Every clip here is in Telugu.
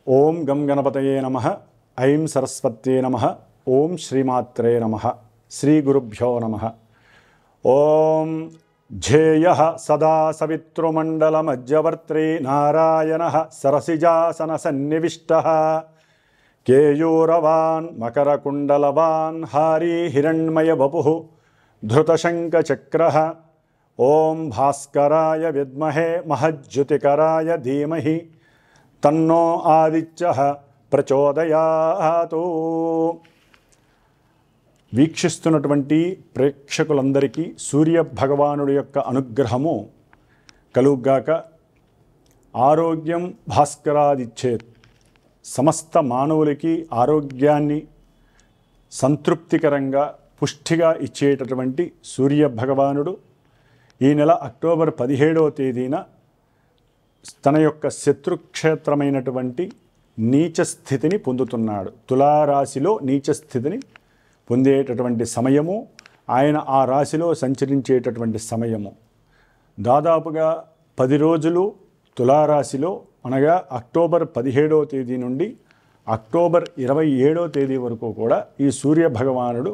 ఓం గం గణపతయే నమః. ఐం సరస్వత్యే నమః. ఓం శ్రీమాత్రే నమః. శ్రీ గురుభ్యో నమః. ఓం ఝేయః సదా సవితృమండలమజ్జవర్త్రీ నారాయణః సరసిజాసన సన్నివిష్టః కేయూరవాన్ మకరకుండలవాన్ హారీ హిరణ్మయ వపుః ధృతశంఖచక్రః. ఓం భాస్కరాయ విద్మహే మహజ్యుతికరాయ ధీమహి తన్నో ఆదిత్యః ప్రచోదయాతు. వీక్షిస్తున్నటువంటి ప్రేక్షకులందరికీ సూర్య భగవానుడి యొక్క అనుగ్రహము కలుగ్గాక. ఆరోగ్యం భాస్కరాదిచ్చేత్. సమస్త మానవులకి ఆరోగ్యాన్ని సంతృప్తికరంగా పుష్టిగా ఇచ్చేటటువంటి సూర్య భగవానుడు ఈ నెల అక్టోబర్ 17వ తేదీన తన యొక్క శత్రుక్షేత్రమైనటువంటి నీచ స్థితిని పొందుతున్నాడు. తులారాశిలో నీచ స్థితిని పొందేటటువంటి సమయము, ఆయన ఆ రాశిలో సంచరించేటటువంటి సమయము. దాదాపుగా 10 రోజులు తులారాశిలో, అనగా అక్టోబర్ 17వ తేదీ నుండి అక్టోబర్ 27వ తేదీ వరకు కూడా ఈ సూర్య భగవానుడు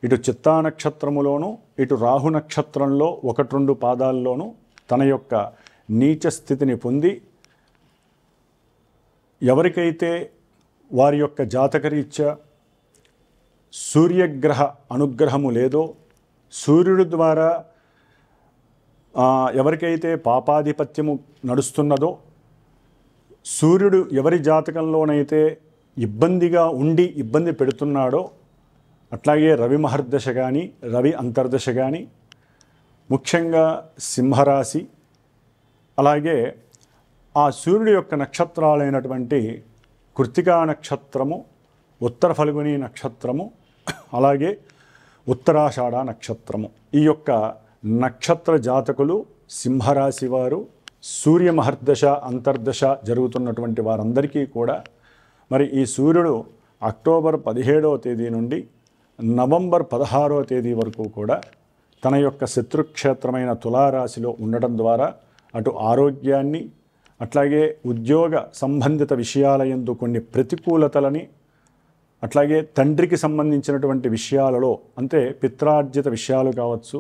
ఇటు చిత్తా నక్షత్రములోను ఇటు రాహు నక్షత్రంలో 1-2 పాదాల్లోనూ తన యొక్క నీచ స్థితిని పొంది, ఎవరికైతే వారి యొక్క జాతకరీత్యా సూర్యగ్రహ అనుగ్రహము లేదో, సూర్యుడి ద్వారా ఎవరికైతే పాపాధిపత్యము నడుస్తున్నదో, సూర్యుడు ఎవరి జాతకంలోనైతే ఇబ్బందిగా ఉండి ఇబ్బంది పెడుతున్నాడో, అట్లాగే రవి మహర్దశ కానీ రవి అంతర్దశ కానీ, ముఖ్యంగా సింహరాశి, అలాగే ఆ సూర్యుడి యొక్క నక్షత్రాలైనటువంటి కృత్తికా నక్షత్రము, ఉత్తర ఫల్గుని నక్షత్రము, అలాగే ఉత్తరాషాఢ నక్షత్రము, ఈ యొక్క నక్షత్ర జాతకులు సింహరాశి వారు సూర్య మహర్దశ అంతర్దశ జరుగుతున్నటువంటి వారందరికీ కూడా మరి ఈ సూర్యుడు అక్టోబర్ 17వ తేదీ నుండి నవంబర్ 16వ తేదీ వరకు కూడా తన యొక్క శత్రుక్షేత్రమైన తులారాశిలో ఉండడం ద్వారా అటు ఆరోగ్యాన్ని, అట్లాగే ఉద్యోగ సంబంధిత విషయాల యందు కొన్ని ప్రతికూలతలని, అట్లాగే తండ్రికి సంబంధించినటువంటి విషయాలలో, అంటే పిత్రార్జిత విషయాలు కావచ్చు,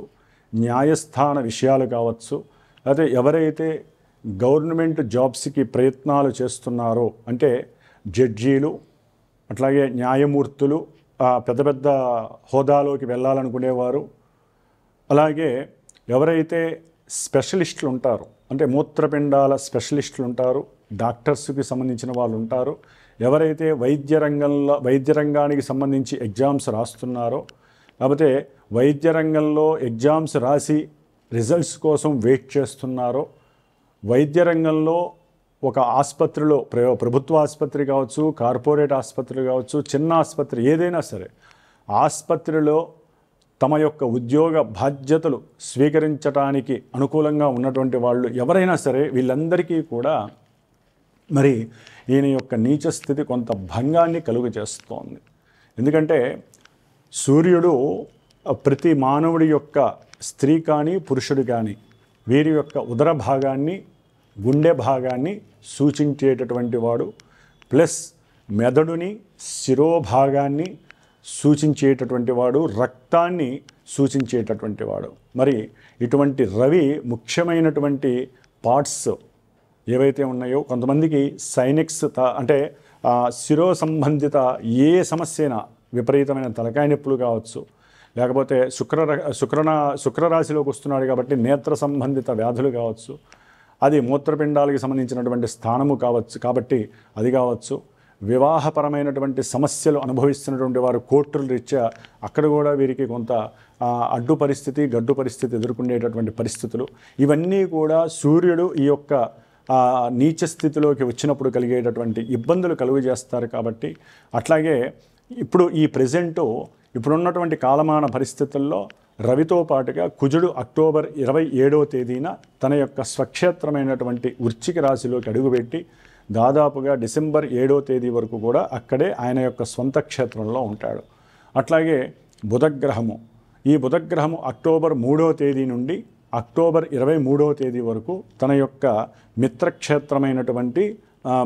న్యాయస్థాన విషయాలు కావచ్చు, అయితే ఎవరైతే గవర్నమెంట్ జాబ్స్కి ప్రయత్నాలు చేస్తున్నారో, అంటే జడ్జీలు, అట్లాగే న్యాయమూర్తులు, పెద్ద పెద్ద హోదాలోకి వెళ్ళాలనుకునేవారు, అలాగే ఎవరైతే స్పెషలిస్టులు ఉంటారో, అంటే మూత్రపిండాల స్పెషలిస్టులు ఉంటారు, డాక్టర్స్కి సంబంధించిన వాళ్ళు ఉంటారు, ఎవరైతే వైద్య రంగానికి సంబంధించి ఎగ్జామ్స్ రాస్తున్నారో, లేకపోతే వైద్య రంగంలో ఎగ్జామ్స్ రాసి రిజల్ట్స్ కోసం వెయిట్ చేస్తున్నారో, వైద్య రంగంలో ఒక ఆసుపత్రిలో, ప్రభుత్వ ఆసుపత్రి కావచ్చు, కార్పొరేట్ ఆసుపత్రి కావచ్చు, చిన్న ఆసుపత్రి ఏదైనా సరే, ఆసుపత్రిలో తమ యొక్క ఉద్యోగ బాధ్యతలు స్వీకరించడానికి అనుకూలంగా ఉన్నటువంటి వాళ్ళు ఎవరైనా సరే, వీళ్ళందరికీ కూడా మరి ఈయన యొక్క నీచ స్థితి కొంత భంగాన్ని కలుగు చేస్తోంది. ఎందుకంటే సూర్యుడు ప్రతి మానవుడి యొక్క స్త్రీ కానీ పురుషుడు కానీ వీరి యొక్క ఉదర భాగాన్ని, గుండె భాగాన్ని సూచించేటటువంటి వాడు, ప్లస్ మెదడుని, శిరోభాగాన్ని సూచించేటటువంటి వాడు, రక్తాన్ని సూచించేటటువంటి వాడు. మరి ఇటువంటి రవి ముఖ్యమైనటువంటి పార్ట్స్ ఏవైతే ఉన్నాయో, కొంతమందికి సైనిక్స్ అంటే శిరో సంబంధిత ఏ సమస్య అయినా, విపరీతమైన తలకాయ నొప్పులు కావచ్చు, లేకపోతే శుక్రరాశిలోకి వస్తున్నాడు కాబట్టి నేత్ర సంబంధిత వ్యాధులు కావచ్చు, అది మూత్రపిండాలకి సంబంధించినటువంటి స్థానము కావచ్చు కాబట్టి అది కావచ్చు, వివాహపరమైనటువంటి సమస్యలు అనుభవిస్తున్నటువంటి వారు కోర్టుల రీత్యా అక్కడ కూడా వీరికి కొంత అడ్డు పరిస్థితి, గడ్డు పరిస్థితి ఎదుర్కొనేటటువంటి పరిస్థితులు, ఇవన్నీ కూడా సూర్యుడు ఈ యొక్క నీచ స్థితిలోకి వచ్చినప్పుడు కలిగేటటువంటి ఇబ్బందులు కలుగు చేస్తారు. కాబట్టి అట్లాగే ఇప్పుడు ఈ ప్రెజెంటు ఇప్పుడున్నటువంటి కాలమాన పరిస్థితుల్లో రవితో పాటుగా కుజుడు అక్టోబర్ 27వ తేదీన తన యొక్క స్వక్షేత్రమైనటువంటి వృశ్చిక రాశిలోకి అడుగుపెట్టి దాదాపుగా డిసెంబర్ 7వ తేదీ వరకు కూడా అక్కడే ఆయన యొక్క స్వంత క్షేత్రంలో ఉంటాడు. అట్లాగే బుధగ్రహము, ఈ బుధగ్రహము అక్టోబర్ 3వ తేదీ నుండి అక్టోబర్ 23వ తేదీ వరకు తన యొక్క మిత్రక్షేత్రమైనటువంటి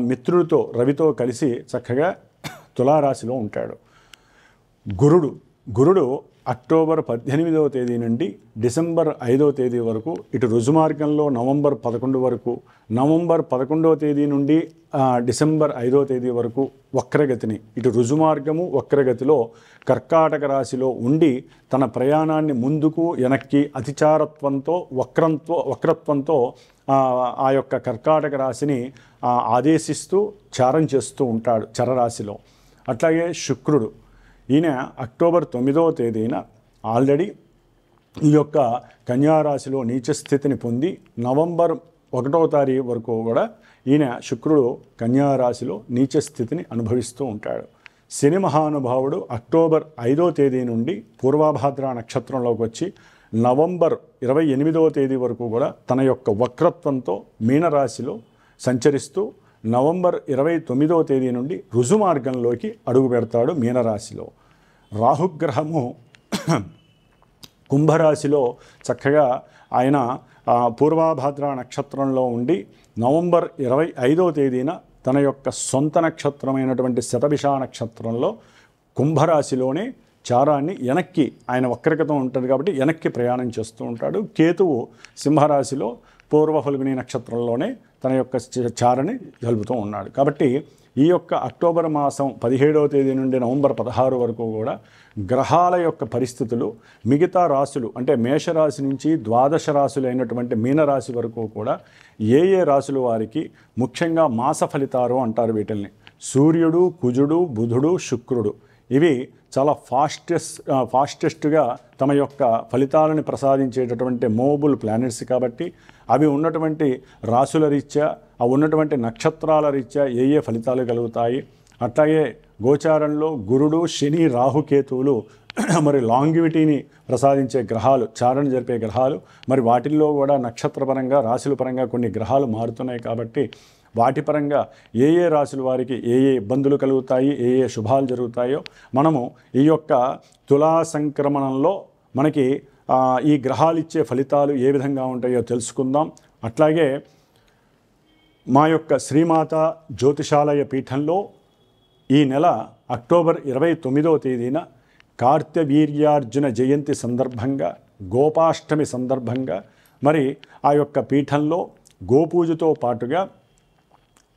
మిత్రుడితో రవితో కలిసి చక్కగా తులారాశిలో ఉంటాడు. గురుడు అక్టోబర్ 18వ తేదీ నుండి డిసెంబర్ 5వ తేదీ వరకు ఇటు రుజుమార్గంలో నవంబర్ 11 వరకు, నవంబర్ 11వ తేదీ నుండి డిసెంబర్ 5వ తేదీ వరకు వక్రగతిని, ఇటు రుజుమార్గము వక్రగతిలో కర్కాటక రాశిలో ఉండి తన ప్రయాణాన్ని ముందుకు వెనక్కి అతిచారత్వంతో వక్రత్వంతో ఆ యొక్క కర్కాటక రాశిని ఆదేశిస్తూ చారం చేస్తూ ఉంటాడు చరరాశిలో. అట్లాగే శుక్రుడు, ఈయన అక్టోబర్ 9వ తేదీన ఆల్రెడీ ఈ యొక్క కన్యారాశిలో నీచస్థితిని పొంది నవంబర్ 1వ తారీఖు వరకు కూడా ఈయన శుక్రుడు కన్యారాశిలో నీచస్థితిని అనుభవిస్తూ ఉంటాడు. శని మహానుభావుడు అక్టోబర్ 5వ తేదీ నుండి పూర్వభాద్ర నక్షత్రంలోకి వచ్చి నవంబర్ 28వ తేదీ వరకు కూడా తన యొక్క వక్రత్వంతో మీనరాశిలో సంచరిస్తూ నవంబర్ 29వ తేదీ నుండి రుజుమార్గంలోకి అడుగు పెడతాడు మీనరాశిలో. రాహుగ్రహము కుంభరాశిలో చక్కగా ఆయన పూర్వభాద్ర నక్షత్రంలో ఉండి నవంబర్ 25వ తేదీన తన యొక్క సొంత నక్షత్రమైనటువంటి శతభిష నక్షత్రంలో కుంభరాశిలోనే చారాన్ని వెనక్కి, ఆయన వక్రగతం ఉంటుంది కాబట్టి వెనక్కి ప్రయాణం చేస్తూ ఉంటాడు. కేతువు సింహరాశిలో పూర్వ ఫల్గుని నక్షత్రంలోనే తన యొక్క చారని జరుపుతూ ఉన్నాడు. కాబట్టి ఈ యొక్క అక్టోబర్ మాసం 17వ తేదీ నుండి నవంబర్ 16 వరకు కూడా గ్రహాల యొక్క పరిస్థితులు మిగతా రాశులు అంటే మేషరాశి నుంచి ద్వాదశ రాశులు అయినటువంటి మీనరాశి వరకు కూడా ఏ రాశుల వారికి ముఖ్యంగా మాస ఫలితాలు అంటారు వీటిల్ని. సూర్యుడు, కుజుడు, బుధుడు, శుక్రుడు ఇవి చాలా ఫాస్టెస్ట్గా తమ యొక్క ఫలితాలను ప్రసాదించేటటువంటి మూవబుల్ ప్లానెట్స్ కాబట్టి అవి ఉన్నటువంటి రాశుల రీత్యా, అవి ఉన్నటువంటి నక్షత్రాల రీత్యా ఏ ఫలితాలు కలుగుతాయి. అట్లాగే గోచారంలో గురుడు, శని, రాహుకేతువులు మరి లాంగివిటీని ప్రసాదించే గ్రహాలు, చారణ జరిపే గ్రహాలు, మరి వాటిల్లో కూడా నక్షత్రపరంగా రాశుల పరంగా కొన్ని గ్రహాలు మారుతున్నాయి కాబట్టి వాటి పరంగా ఏ రాశుల వారికి ఏ ఇబ్బందులు కలుగుతాయి, ఏ శుభాలు జరుగుతాయో మనము ఈ యొక్క తులా సంక్రమణంలో మనకి ఈ గ్రహాలు ఇచ్చే ఫలితాలు ఏ విధంగా ఉంటాయో తెలుసుకుందాం. అట్లాగే మా యొక్క శ్రీమాత జ్యోతిషాలయ పీఠంలో ఈ నెల అక్టోబర్ 29వ తేదీన కార్తవీర్యార్జున జయంతి సందర్భంగా, గోపాష్టమి సందర్భంగా మరి ఆ యొక్క పీఠంలో గోపూజతో పాటుగా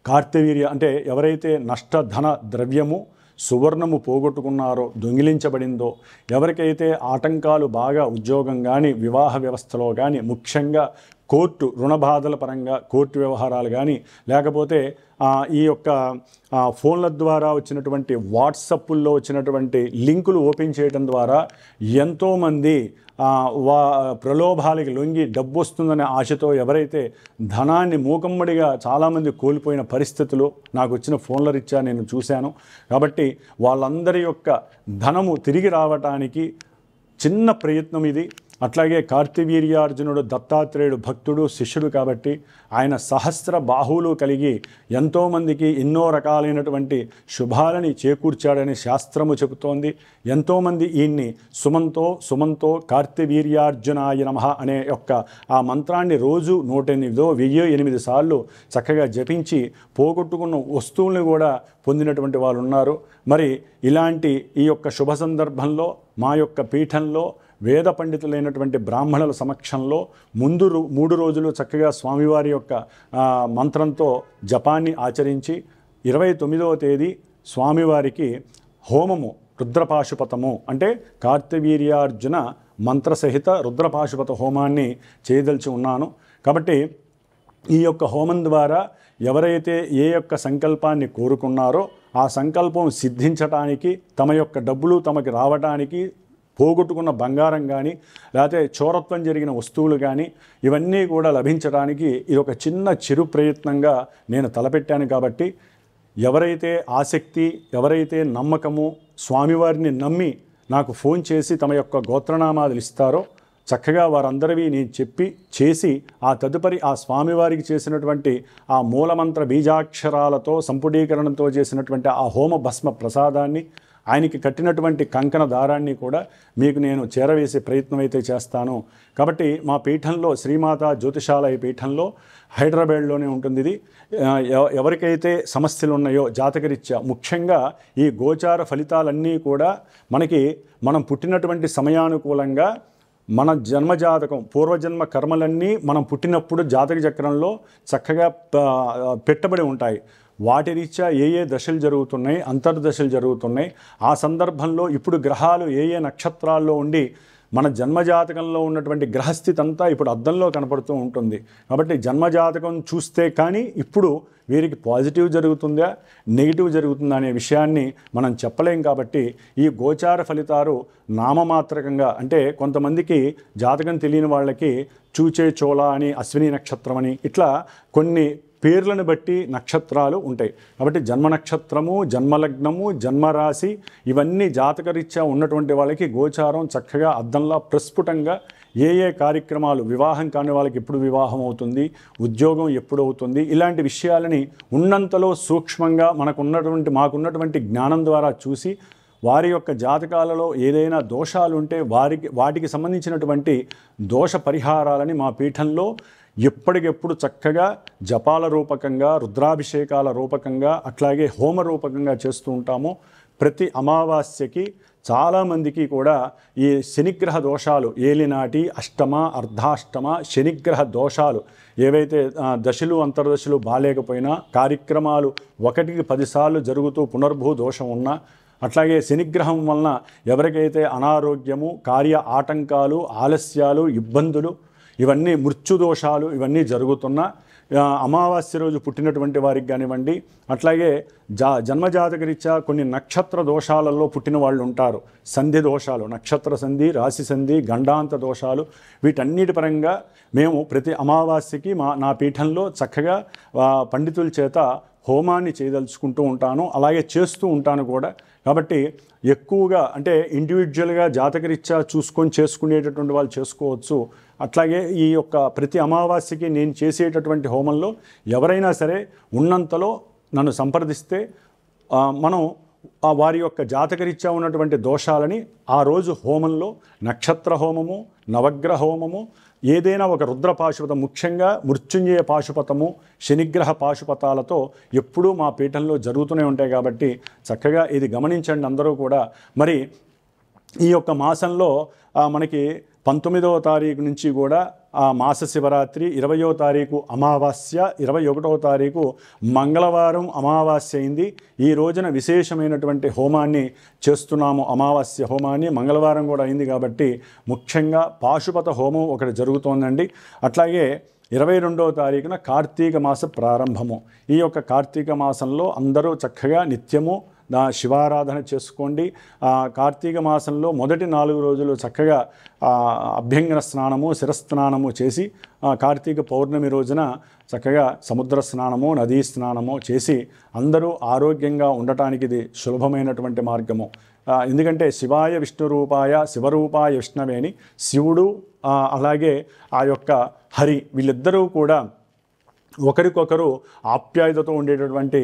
కార్తవీర్య అంటే ఎవరైతే నష్టధన ద్రవ్యము సువర్ణము పోగొట్టుకున్నారో, దొంగిలించబడిందో, ఎవరికైతే ఆటంకాలు బాగా ఉద్యోగం కానీ వివాహ వ్యవస్థలో కానీ ముఖ్యంగా కోర్టు రుణ బాధల పరంగా కోర్టు వ్యవహారాలు కానీ లేకపోతే ఈ యొక్క ఫోన్ల ద్వారా వచ్చినటువంటి వాట్సప్ల్లో వచ్చినటువంటి లింకులు ఓపెన్ చేయడం ద్వారా ఎంతోమంది ప్రలోభాలకి లొంగి డబ్బు వస్తుందనే ఆశతో ఎవరైతే ధనాన్ని మూకమ్మడిగా చాలామంది కోల్పోయిన పరిస్థితులు నాకు వచ్చిన ఫోన్ల రీత్యా నేను చూశాను. కాబట్టి వాళ్ళందరి యొక్క ధనము తిరిగి రావటానికి చిన్న ప్రయత్నం ఇది. అట్లాగే కార్తవీర్యార్జునుడు దత్తాత్రేయుడు భక్తుడు, శిష్యుడు కాబట్టి ఆయన సహస్ర బాహువులు కలిగి ఎంతోమందికి ఎన్నో రకాలైనటువంటి శుభాలని చేకూర్చాడని శాస్త్రము చెబుతోంది. ఎంతోమంది ఈయన్ని సుమంతో కార్తవీర్యార్జునాయ నమః అనే యొక్క ఆ మంత్రాన్ని రోజు 108 సార్లు చక్కగా జపించి పోగొట్టుకున్న వస్తువులను కూడా పొందినటువంటి వాళ్ళు ఉన్నారు. మరి ఇలాంటి ఈ యొక్క శుభ సందర్భంలో మా యొక్క పీఠంలో వేద పండితులైనటువంటి బ్రాహ్మణుల సమక్షంలో ముందు 3 రోజులు చక్కగా స్వామివారి యొక్క మంత్రంతో జపాన్ని ఆచరించి 29వ తేదీ స్వామివారికి హోమము రుద్రపాశుపతము అంటే కార్తవీర్యార్జున మంత్రసహిత రుద్రపాశుపత హోమాన్ని చేయదలిచి ఉన్నాను. కాబట్టి ఈ యొక్క హోమం ద్వారా ఎవరైతే ఏ యొక్క సంకల్పాన్ని కోరుకున్నారో ఆ సంకల్పం సిద్ధించటానికి, తమ యొక్క డబ్బులు తమకి రావటానికి, పోగొట్టుకున్న బంగారం కానీ లేకపోతే చోరత్వం జరిగిన వస్తువులు కానీ ఇవన్నీ కూడా లభించడానికి ఇది ఒక చిన్న చిరు ప్రయత్నంగా నేను తలపెట్టాను. కాబట్టి ఎవరైతే ఆసక్తి, ఎవరైతే నమ్మకము, స్వామివారిని నమ్మి నాకు ఫోన్ చేసి తమ యొక్క గోత్రనామాలు ఇస్తారో చక్కగా వారందరివి నేను చెప్పి చేసి ఆ తదుపరి ఆ స్వామివారికి చేసినటువంటి ఆ మూలమంత్ర బీజాక్షరాలతో సంపుటీకరణతో చేసినటువంటి ఆ హోమ భస్మ ప్రసాదాన్ని, ఆయనకి కట్టినటువంటి కంకణ దారాన్ని కూడా మీకు నేను చేరవేసే ప్రయత్నం అయితే చేస్తాను. కాబట్టి మా పీఠంలో శ్రీమాత జ్యోతిషాలయ పీఠంలో హైదరాబాద్లోనే ఉంటుంది. ఇది ఎవరికైతే సమస్యలు ఉన్నాయో జాతకరీత్యా ముఖ్యంగా ఈ గోచార ఫలితాలన్నీ కూడా మనం పుట్టినటువంటి సమయానుకూలంగా మన జన్మజాతకం పూర్వజన్మ కర్మలన్నీ మనం పుట్టినప్పుడు జాతక చక్రంలో చక్కగా పెట్టబడి ఉంటాయి. వాటి రీత్యా ఏ ఏ దశలు జరుగుతున్నాయి, అంతర్దశలు జరుగుతున్నాయి, ఆ సందర్భంలో ఇప్పుడు గ్రహాలు ఏ ఏ నక్షత్రాల్లో ఉండి మన జన్మజాతకంలో ఉన్నటువంటి గ్రహస్థితి అంతా ఇప్పుడు అద్దంలో కనపడుతూ ఉంటుంది. కాబట్టి జన్మజాతకం చూస్తే కానీ ఇప్పుడు వీరికి పాజిటివ్ జరుగుతుందా నెగిటివ్ జరుగుతుందా అనే విషయాన్ని మనం చెప్పలేం. కాబట్టి ఈ గోచార ఫలితాలు నామమాత్రకంగా, అంటే కొంతమందికి జాతకం తెలియని వాళ్ళకి చూచే చోళ అని, అశ్విని నక్షత్రం అని, ఇట్లా కొన్ని పేర్లను బట్టి నక్షత్రాలు ఉంటాయి. కాబట్టి జన్మ నక్షత్రము, జన్మలగ్నము, జన్మరాశి ఇవన్నీ జాతకరీత్యా ఉన్నటువంటి వాళ్ళకి గోచారం చక్కగా అద్దంలా ప్రస్ఫుటంగా ఏ ఏ కార్యక్రమాలు, వివాహం కాని వాళ్ళకి ఎప్పుడు వివాహం అవుతుంది, ఉద్యోగం ఎప్పుడు అవుతుంది, ఇలాంటి విషయాలని ఉన్నంతలో సూక్ష్మంగా మాకున్నటువంటి జ్ఞానం ద్వారా చూసి వారి యొక్క జాతకాలలో ఏదైనా దోషాలు ఉంటే వాటికి సంబంధించినటువంటి దోష పరిహారాలని మా పీఠంలో ఎప్పటికెప్పుడు చక్కగా జపాల రూపకంగా, రుద్రాభిషేకాల రూపకంగా, అట్లాగే హోమ రూపకంగా చేస్తూ ఉంటాము. ప్రతి అమావాస్యకి చాలామందికి కూడా ఈ శనిగ్రహ దోషాలు, ఏలినాటి, అష్టమ, అర్ధాష్టమ శనిగ్రహ దోషాలు ఏవైతే దశలు అంతర్దశలు బాలేకపోయినా, కార్యక్రమాలు 1కి 10 సార్లు జరుగుతూ పునర్భూ దోషం ఉన్నా, అట్లాగే శనిగ్రహం వలన ఎవరికైతే అనారోగ్యము, కార్య ఆటంకాలు, ఆలస్యాలు, ఇబ్బందులు, ఇవన్నీ మృత్యుదోషాలు ఇవన్నీ జరుగుతున్నా, అమావాస్య రోజు పుట్టినటువంటి వారికి కానివ్వండి, అట్లాగే జన్మజాతకరీత్యా కొన్ని నక్షత్ర దోషాలలో పుట్టిన వాళ్ళు ఉంటారు. సంధి దోషాలు, నక్షత్ర సంధి, రాశి సంధి, గండాంత దోషాలు, వీటన్నిటి పరంగా మేము ప్రతి అమావాస్యకి నా పీఠంలో చక్కగా పండితుల చేత హోమాన్ని చేయదలుచుకుంటూ ఉంటాను, అలాగే చేస్తూ ఉంటాను కూడా. కాబట్టి ఎక్కువగా అంటే ఇండివిజువల్గా జాతకరీత్యా చూసుకొని చేసుకునేటటువంటి వాళ్ళు చేసుకోవచ్చు. అట్లాగే ఈ యొక్క ప్రతి అమావాస్యకి నేను చేసేటటువంటి హోమంలో ఎవరైనా సరే ఉన్నంతలో నన్ను సంప్రదిస్తే మనం వారి యొక్క జాతకరీత్యా ఉన్నటువంటి దోషాలని ఆ రోజు హోమంలో నక్షత్ర హోమము, నవగ్రహ హోమము, ఏదైనా ఒక రుద్ర పాశుపతం, ముఖ్యంగా మృత్యుంజయ పాశుపతము, శనిగ్రహ పాశుపతాలతో ఎప్పుడూ మా పీఠంలో జరుగుతూనే ఉంటాయి. కాబట్టి చక్కగా ఇది గమనించండి అందరూ కూడా. మరి ఈ యొక్క మాసంలో మనకి 19వ తారీఖు నుంచి కూడా మాస శివరాత్రి, 20వ తారీఖు అమావాస్య, 21వ తారీఖు మంగళవారం అమావాస్య అయింది. ఈ రోజున విశేషమైనటువంటి హోమాన్ని చేస్తున్నాము, అమావాస్య హోమాన్ని. మంగళవారం కూడా అయింది కాబట్టి ముఖ్యంగా పాశుపత హోమం ఒకటి జరుగుతోందండి. అట్లాగే 22వ తారీఖున కార్తీక మాస ప్రారంభము. ఈ యొక్క కార్తీక మాసంలో అందరూ చక్కగా నిత్యము శివారాధన చేసుకోండి. కార్తీక మాసంలో మొదటి 4 రోజులు చక్కగా అభ్యంగన స్నానము, శిరస్నానము చేసి కార్తీక పౌర్ణమి రోజున చక్కగా సముద్ర స్నానము, నదీ స్నానము చేసి అందరూ ఆరోగ్యంగా ఉండటానికి ఇది సులభమైనటువంటి మార్గము. ఎందుకంటే శివాయ విష్ణు రూపాయ శివరూపాయ విష్ణవే అని శివుడు అలాగే ఆ యొక్క హరి వీళ్ళిద్దరూ కూడా ఒకరికొకరు ఆప్యాయతతో ఉండేటటువంటి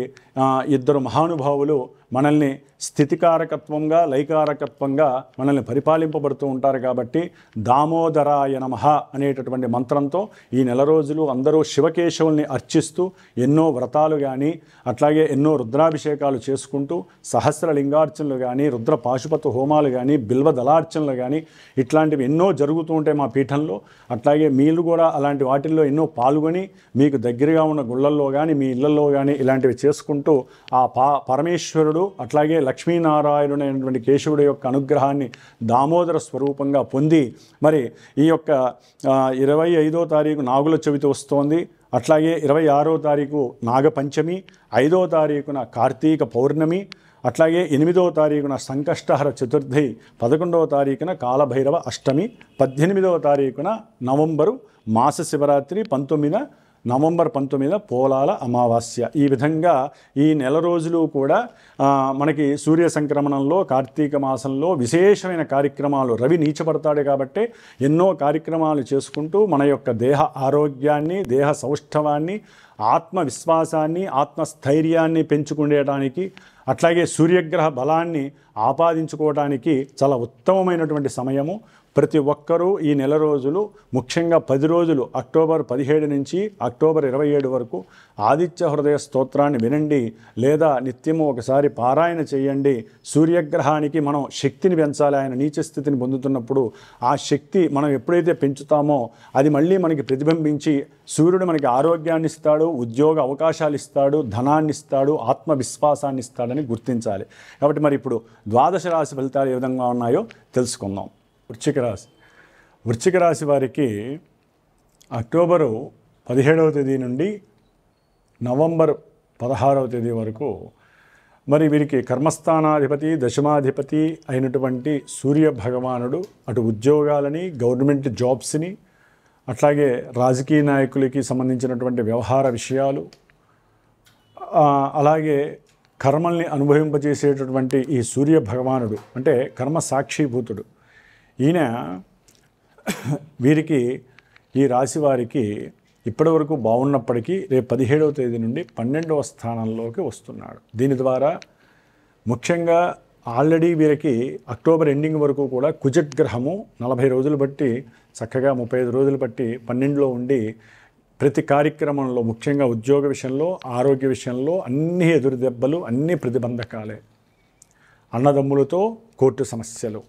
ఇద్దరు మహానుభావులు మనల్ని స్థితికారకత్వంగా, లైకారకత్వంగా మనల్ని పరిపాలింపబడుతూ ఉంటారు. కాబట్టి దామోదరాయ నమః అనేటటువంటి మంత్రంతో ఈ నెల రోజులు అందరూ శివకేశవుల్ని అర్చిస్తూ ఎన్నో వ్రతాలు కానీ, అట్లాగే ఎన్నో రుద్రాభిషేకాలు చేసుకుంటూ సహస్రలింగార్చనలు కానీ, రుద్ర పాశుపత హోమాలు కానీ, బిల్వ దళార్చనలు కానీ ఇట్లాంటివి ఎన్నో జరుగుతూ ఉంటాయి మా పీఠంలో. అట్లాగే మీరు కూడా అలాంటి వాటిల్లో ఎన్నో పాల్గొని మీకు దగ్గరగా ఉన్న గుళ్ళల్లో కానీ, మీ ఇళ్లలో కానీ ఇలాంటివి చేసుకుంటూ ఆ పరమేశ్వరుడు అట్లాగే లక్ష్మీనారాయణుడైనటువంటి కేశవుడి యొక్క అనుగ్రహాన్ని దామోదర స్వరూపంగా పొంది, మరి ఈ యొక్క 25వ తారీఖు నాగుల చవితి వస్తోంది. అట్లాగే 26వ తారీఖు నాగపంచమి, 5వ తారీఖున కార్తీక పౌర్ణమి, అట్లాగే 8వ తారీఖున సంకష్టహర చతుర్థి, 11వ తారీఖున కాలభైరవ అష్టమి, 18వ తారీఖున నవంబరు మాస శివరాత్రి, 19న నవంబర్ 19 పోలాల అమావాస్య. ఈ విధంగా ఈ నెల రోజులు కూడా మనకి సూర్య సంక్రమణంలో కార్తీక మాసంలో విశేషమైన కార్యక్రమాలు, రవి నీచపడతాడు కాబట్టి ఎన్నో కార్యక్రమాలు చేసుకుంటూ మన యొక్క దేహ ఆరోగ్యాన్ని, దేహ సౌష్ఠవాన్ని, ఆత్మవిశ్వాసాన్ని, ఆత్మస్థైర్యాన్ని పెంచుకునేటానికి, అట్లాగే సూర్యగ్రహ బలాన్ని ఆపాదించుకోవడానికి చాలా ఉత్తమమైనటువంటి సమయము. ప్రతి ఒక్కరూ ఈ నెల రోజులు, ముఖ్యంగా 10 రోజులు అక్టోబర్ 17 నుంచి అక్టోబర్ 27 వరకు ఆదిత్య హృదయ స్తోత్రాన్ని వినండి, లేదా నిత్యము ఒకసారి పారాయణ చేయండి. సూర్యగ్రహానికి మనం శక్తిని పెంచాలి. ఆయన నీచ స్థితిని పొందుతున్నప్పుడు ఆ శక్తి మనం ఎప్పుడైతే పెంచుతామో అది మళ్ళీ మనకి ప్రతిబింబించి సూర్యుడు మనకి ఆరోగ్యాన్ని ఇస్తాడు, ఉద్యోగ అవకాశాలు ఇస్తాడు, ధనాన్ని ఇస్తాడు, ఆత్మవిశ్వాసాన్ని ఇస్తాడని గుర్తించాలి. కాబట్టి మరి ఇప్పుడు ద్వాదశ రాశి ఫలితాలు ఏ విధంగా ఉన్నాయో తెలుసుకుందాం. వృశ్చిక రాశి వారికి అక్టోబరు 17వ తేదీ నుండి నవంబర్ 16వ తేదీ వరకు మరి వీరికి కర్మస్థానాధిపతి, దశమాధిపతి అయినటువంటి సూర్య భగవానుడు అటు ఉద్యోగాలని, గవర్నమెంట్ జాబ్స్ని, అట్లాగే రాజకీయ నాయకులకి సంబంధించినటువంటి వ్యవహార విషయాలు, అలాగే కర్మల్ని అనుభవింపజేసేటటువంటి ఈ సూర్య భగవానుడు అంటే కర్మ సాక్షిభూతుడు. ఈయన వీరికి, ఈ రాశి వారికి ఇప్పటి వరకు బాగున్నప్పటికీ రేపు 17వ తేదీ నుండి 12వ స్థానంలోకి వస్తున్నాడు. దీని ద్వారా ముఖ్యంగా ఆల్రెడీ వీరికి అక్టోబర్ ఎండింగ్ వరకు కూడా కుజగ్రహము 40 రోజులు బట్టి, చక్కగా 35 రోజులు బట్టి 12లో ఉండి ప్రతి కార్యక్రమంలో, ముఖ్యంగా ఉద్యోగ విషయంలో, ఆరోగ్య విషయంలో అన్ని ఎదురు దెబ్బలు, అన్ని ప్రతిబంధకాలే. అన్నదమ్ములతో కోర్టు సమస్యలు,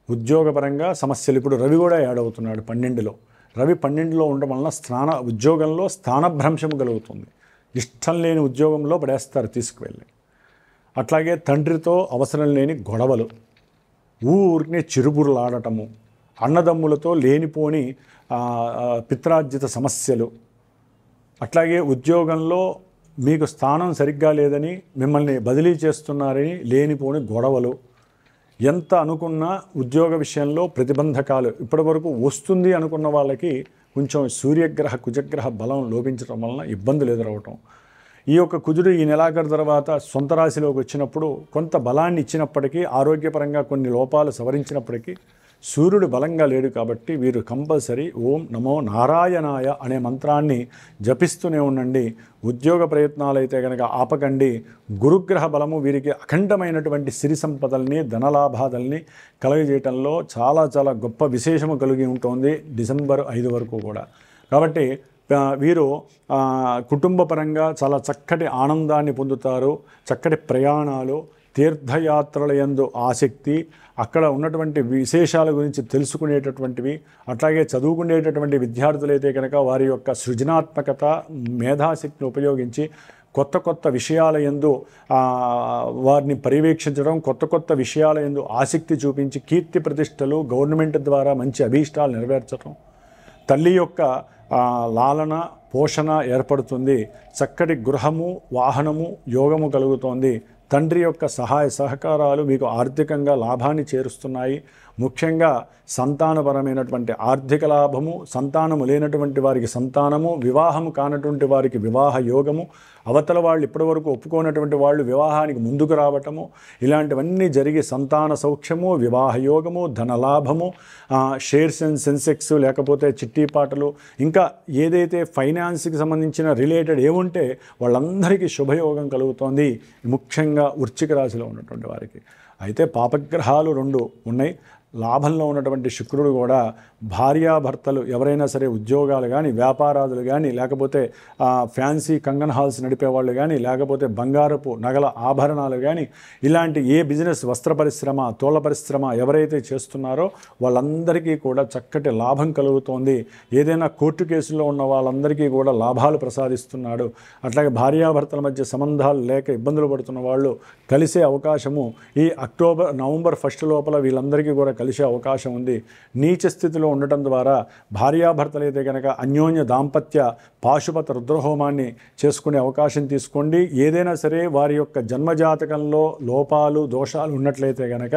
ఉద్యోగపరంగా సమస్యలు. ఇప్పుడు రవి కూడా యాడ్ అవుతున్నాడు 12లో. రవి 12లో ఉండడం వలన ఉద్యోగంలో స్థానభ్రంశం కలుగుతుంది. ఇష్టం లేని ఉద్యోగంలో పడేస్తారు తీసుకువెళ్ళి. అట్లాగే తండ్రితో అవసరం లేని గొడవలు, ఊరిని చిరుబురులాడటము, అన్నదమ్ములతో లేనిపోని పిత్రార్జిత సమస్యలు, అట్లాగే ఉద్యోగంలో మీకు స్థానం సరిగ్గా లేదని మిమ్మల్ని బదిలీ చేస్తున్నారని లేనిపోని గొడవలు, ఎంత అనుకున్నా ఉద్యోగ విషయంలో ప్రతిబంధకాలు. ఇప్పటివరకు వస్తుంది అనుకున్న వాళ్ళకి కొంచెం సూర్యగ్రహ కుజగ్రహ బలం లోపించడం వలన ఇబ్బందులు ఎదురవటం. ఈ యొక్క కుజుడు ఈ నెలాఖరు తర్వాత సొంత రాశిలోకి వచ్చినప్పుడు కొంత బలాన్ని ఇచ్చినప్పటికీ, ఆరోగ్యపరంగా కొన్ని లోపాలు సవరించినప్పటికీ సూర్యుడు బలంగా లేడు కాబట్టి వీరు కంపల్సరీ ఓం నమో నారాయణాయ అనే మంత్రాన్ని జపిస్తూనే ఉండండి. ఉద్యోగ ప్రయత్నాలు అయితే కనుక ఆపకండి. గురుగ్రహ బలము వీరికి అఖండమైనటువంటి సిరి సంపదల్ని, ధనలాభాదల్ని కలుగజేయటంలో చాలా చాలా గొప్ప విశేషము కలిగి ఉంటుంది డిసెంబర్ 5 వరకు కూడా. కాబట్టి వీరు కుటుంబపరంగా చాలా చక్కటి ఆనందాన్ని పొందుతారు. చక్కటి ప్రయాణాలు, తీర్థయాత్రల యందు ఆసక్తి, అక్కడ ఉన్నటువంటి విశేషాల గురించి తెలుసుకునేటటువంటివి, అట్లాగే చదువుకునేటటువంటి విద్యార్థులైతే కనుక వారి యొక్క సృజనాత్మకత, మేధాశక్తిని ఉపయోగించి కొత్త కొత్త విషయాల యందు వారిని పర్యవేక్షించడం, కొత్త కొత్త విషయాల యందు ఆసక్తి చూపించి కీర్తి ప్రతిష్టలు, గవర్నమెంట్ ద్వారా మంచి అభీష్టాలు నెరవేర్చడం, తల్లి యొక్క లాలన పోషణ ఏర్పడుతుంది. చక్కటి గృహము, వాహనము, యోగము కలుగుతోంది. తండ్రి యొక్క సహాయ సహకారాలు మీకు ఆర్థికంగా లాభాన్ని చేరుస్తున్నాయి. ముఖ్యంగా సంతానపరమైనటువంటి ఆర్థిక లాభము, సంతానము లేనటువంటి వారికి సంతానము, వివాహము కానటువంటి వారికి వివాహ యోగము, అవతల వాళ్ళు ఇప్పటివరకు ఒప్పుకోనటువంటి వాళ్ళు వివాహానికి ముందుకు రావటము, ఇలాంటివన్నీ జరిగి సంతాన సౌఖ్యము, వివాహ యోగము, ధనలాభము, షేర్స్ అండ్ సెన్సెక్స్ లేకపోతే చిట్టీపాటలు, ఇంకా ఏదైతే ఫైనాన్స్కి సంబంధించిన రిలేటెడ్ ఏముంటే వాళ్ళందరికీ శుభయోగం కలుగుతోంది, ముఖ్యంగా వృశ్చిక రాశిలో ఉన్నటువంటి వారికి. అయితే పాపగ్రహాలు 2 ఉన్నాయి. లాభంలో ఉన్నటువంటి శుక్రుడు కూడా భార్యాభర్తలు ఎవరైనా సరే ఉద్యోగాలు కానీ, వ్యాపారాదులు కానీ, లేకపోతే ఫ్యాన్సీ కంగన్ హాల్స్ నడిపేవాళ్ళు కానీ, లేకపోతే బంగారపు నగల ఆభరణాలు కానీ, ఇలాంటి ఏ బిజినెస్, వస్త్ర పరిశ్రమ, తోళ్ల పరిశ్రమ ఎవరైతే చేస్తున్నారో వాళ్ళందరికీ కూడా చక్కటి లాభం కలుగుతోంది. ఏదైనా కోర్టు కేసుల్లో ఉన్న వాళ్ళందరికీ కూడా లాభాలు ప్రసాదిస్తున్నాడు. అట్లాగే భార్యాభర్తల మధ్య సంబంధాలు లేక ఇబ్బందులు పడుతున్న వాళ్ళు కలిసే అవకాశము ఈ నవంబర్ 1 లోపల వీళ్ళందరికీ కూడా కలిసే అవకాశం ఉంది. నీచ స్థితిలో ఉండటం ద్వారా భార్యాభర్తలైతే కనుక అన్యోన్య దాంపత్య పాశుపత రుద్రహోమాన్ని చేసుకునే అవకాశం తీసుకోండి. ఏదైనా సరే వారి యొక్క జన్మజాతకంలో లోపాలు, దోషాలు ఉన్నట్లయితే కనుక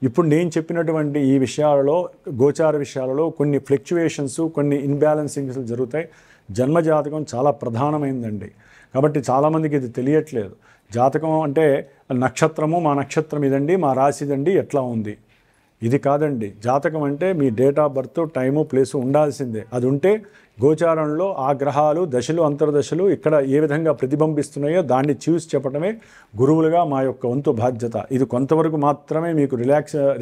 ఇప్పుడు నేను చెప్పినటువంటి ఈ విషయాలలో, గోచార విషయాలలో కొన్ని ఫ్లక్చువేషన్స్, కొన్ని ఇన్బ్యాలెన్సింగ్స్ జరుగుతాయి. జన్మజాతకం చాలా ప్రధానమైందండి. కాబట్టి చాలామందికి ఇది తెలియట్లేదు. జాతకం అంటే నక్షత్రము, మా నక్షత్రం ఇదండి, మా రాశి ఇదండి, ఎట్లా ఉంది, ఇది కాదండి. జాతకం అంటే మీ date of birth, time, place ఉండాల్సిందే. అది ఉంటే గోచారంలో ఆ గ్రహాలు, దశలు, అంతర్దశలు ఇక్కడ ఏ విధంగా ప్రతిబింబిస్తున్నాయో దాన్ని చూసి చెప్పడమే గురువులుగా మా యొక్క వంతు బాధ్యత. ఇది కొంతవరకు మాత్రమే మీకు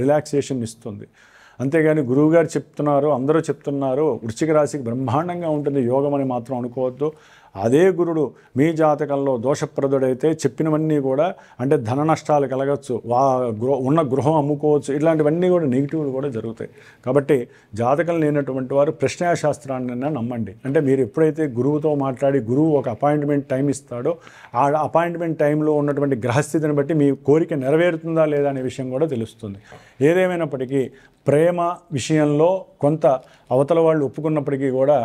రిలాక్సేషన్ ఇస్తుంది. అంతేగాని గురువుగారు చెప్తున్నారు, అందరూ చెప్తున్నారు వృశ్చిక రాశికి బ్రహ్మాండంగా ఉంటుంది యోగం అని మాత్రం అనుకోవద్దు. అదే గురుడు మీ జాతకంలో దోషప్రదుడైతే చెప్పినవన్నీ కూడా, అంటే ధన నష్టాలు కలగచ్చు, ఉన్న గృహం అమ్ముకోవచ్చు, ఇట్లాంటివన్నీ కూడా నెగిటివ్లు కూడా జరుగుతాయి. కాబట్టి జాతకం లేనటువంటి వారు ప్రశ్నాశాస్త్రాన్ని నమ్మండి. అంటే మీరు ఎప్పుడైతే గురువుతో మాట్లాడి గురువు ఒక అపాయింట్మెంట్ టైం ఇస్తాడో ఆ అపాయింట్మెంట్ టైంలో ఉన్నటువంటి గ్రహస్థితిని బట్టి మీ కోరిక నెరవేరుతుందా లేదా అనే విషయం కూడా తెలుస్తుంది. ఏదేమైనప్పటికీ ప్రేమ విషయంలో కొంత అవతల వాళ్ళు ఒప్పుకున్నప్పటికీ కూడా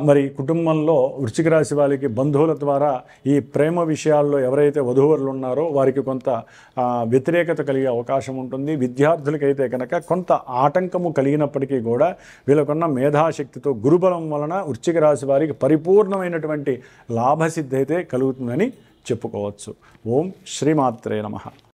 మరి కుటుంబంలో వృశ్చిక రాశి వాళ్ళకి బంధువుల ద్వారా ఈ ప్రేమ విషయాల్లో ఎవరైతే వధూవరులు ఉన్నారో వారికి కొంత వ్యతిరేకత కలిగే అవకాశం ఉంటుంది. విద్యార్థులకైతే కనుక కొంత ఆటంకము కలిగినప్పటికీ కూడా వీళ్ళకున్న మేధాశక్తితో గురుబలం వలన వృశ్చిక రాశి వారికి పరిపూర్ణమైనటువంటి లాభసిద్ధి అయితే కలుగుతుందని చెప్పుకోవచ్చు. ఓం శ్రీమాత్రే నమః.